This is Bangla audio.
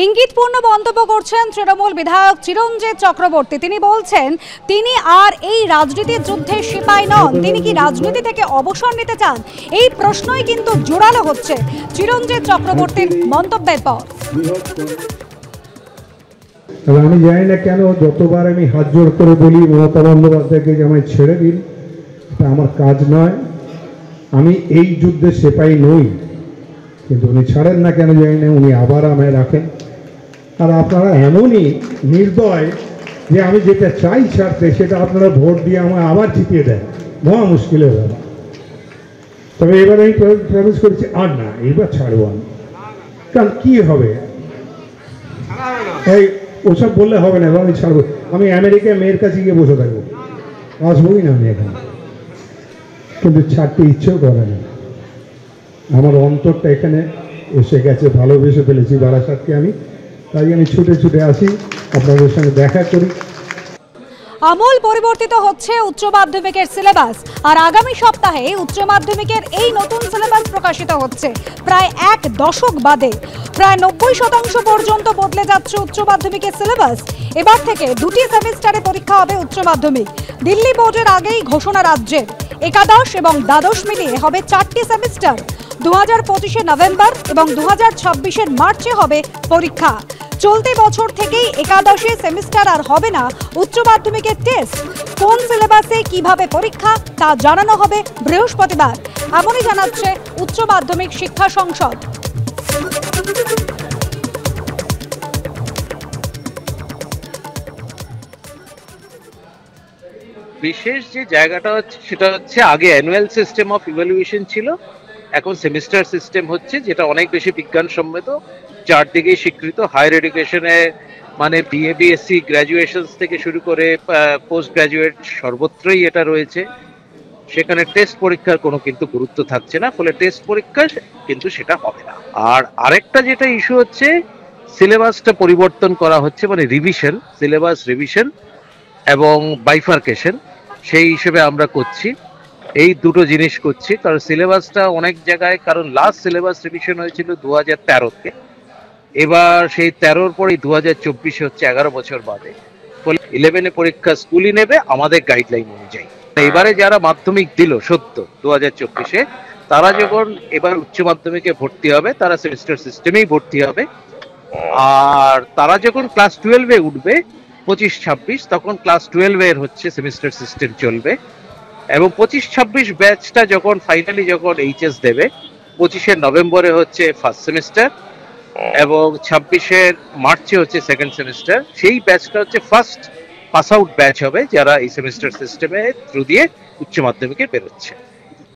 ইঙ্গিতপূর্ণ মন্তব্য করছেন তৃণমূল বিধায়ক চিরঞ্জিত চক্রবর্তী। তিনি বলছেন তিনি আর এই রাজনীতির যুদ্ধে সিপাহী নন, তিনি কি রাজনীতি থেকে অবসর নিতে চান, এই প্রশ্নই কিন্তু জোরালো হচ্ছে চিরঞ্জিত চক্রবর্তীর মন্তব্যের পর। আমি জানি না কেন যতবার আমি হাত জোড় করে বলি মমতা বন্দ্যোপাধ্যায়কে যে আমায় ছেড়ে দিন, এটা আমার কাজ নয়, আমি এই যুদ্ধে সিপাহী নই, কিন্তু উনি ছাড়েন না কেন জানি না, উনি আবার আমায় রাখেন। আর আপনারা এমনই নির্দয় যে আমি যেটা চাই ছাড়তে সেটা আপনারা ভোট দিয়ে আমায় আবার জিতিয়ে দেন, মহা মুশকিলের ব্যাপার। তবে এবার আমি প্রমিস করেছি আর না, এবার ছাড়বো আমি। কারণ কী হবে, এই ওসব বললে হবে না, আমি ছাড়বো। আমি আমেরিকায় মেয়ের কাছে গিয়ে বসে থাকবো, আসবোই না আমি এখানে, কিন্তু ছাড়তে ইচ্ছেও করে না। আমার অন্তরটা এখানে এসে গেছে, ভালোবেসে ফেলেছি বারাসাতকে আমি, তাই আমি ছুটে ছুটে আসি আপনাদের সঙ্গে দেখা করি। আমূল পরিবর্তিত হচ্ছে উচ্চ মাধ্যমিকের সিলেবাস, আর আগামী সপ্তাহে উচ্চ মাধ্যমিকের এই নতুন সিলেবাস প্রকাশিত হচ্ছে। প্রায় এক দশক বাদে প্রায় 90% পর্যন্ত বদলে যাচ্ছে উচ্চ মাধ্যমিকের সিলেবাস। এবার থেকে 2টি সেমিস্টারে পরীক্ষা হবে উচ্চ মাধ্যমিক। দিল্লি বোর্ডের আগেই ঘোষণা রাজ্যের, একাদশ এবং দ্বাদশ মিলিয়ে হবে 4টি সেমিস্টার। 2025 নভেম্বর এবং 2026 মার্চে হবে পরীক্ষা। চলতি বছর থেকেই একাদশে সেমিস্টার আর হবে না উচ্চ মাধ্যমিকের টেস্ট। কোন সিলেবাসে কিভাবে পরীক্ষা তা জানানো হবে বৃহস্পতিবার, এমনই জানাচ্ছে উচ্চ মাধ্যমিক শিক্ষা সংসদ। বিশেষ যে জায়গাটা হচ্ছে সেটা হচ্ছে আগে অ্যানুয়াল সিস্টেম অফ ইভ্যালুয়েশন ছিল, এখন সেমিস্টার সিস্টেম হচ্ছে, যেটা অনেক বেশি বিজ্ঞানসম্মত, চারদিকেই স্বীকৃত। হায়ার এডুকেশনে মানে বিএ বিএসসি গ্র্যাজুয়েশন থেকে শুরু করে পোস্ট গ্র্যাজুয়েট সর্বত্রই এটা রয়েছে। সেখানে টেস্ট পরীক্ষার কোনো কিন্তু গুরুত্ব থাকছে না, ফলে টেস্ট পরীক্ষা কিন্তু সেটা হবে না। আর আরেকটা যেটা ইস্যু হচ্ছে, সিলেবাসটা পরিবর্তন করা হচ্ছে, মানে রিভিশন, সিলেবাস রিভিশন এবং বাইফার্কেশন, সেই হিসেবে আমরা করছি। এই দুটো জিনিস করছি, কারণ সিলেবাসটা অনেক জায়গায়, কারণ লাস্ট সিলেবাস রিভিশন হয়েছিল 2013-তে, এবার সেই 13-র পরেই 2024 হচ্ছে, 11 বছর বাদে। ফলে 11-এ পরীক্ষা স্কুলই নেবে আমাদের গাইডলাইন অনুযায়ী। এবারে যারা মাধ্যমিক দিল সদ্য 2024-এ, তারা যখন এবার উচ্চ মাধ্যমিকে ভর্তি হবে তারা সেমিস্টার সিস্টেমেই ভর্তি হবে। আর তারা যখন ক্লাস 12-এ উঠবে 25-26, তখন ক্লাস 12-এর হচ্ছে সেমিস্টার সিস্টেম চলবে। এবং 25-26 ব্যাচটা যখন ফাইনালি যখন এইচএস দেবে, 25-এর নভেম্বরে হচ্ছে ফার্স্ট সেমিস্টার এবং 26-এর মার্চে হচ্ছে সেকেন্ড সেমিস্টার। সেই ব্যাচটা হচ্ছে ফার্স্ট পাস আউট ব্যাচ হবে, যারা এই সেমিস্টার সিস্টেমে থ্রু দিয়ে উচ্চ মাধ্যমিকে বেরোচ্ছে।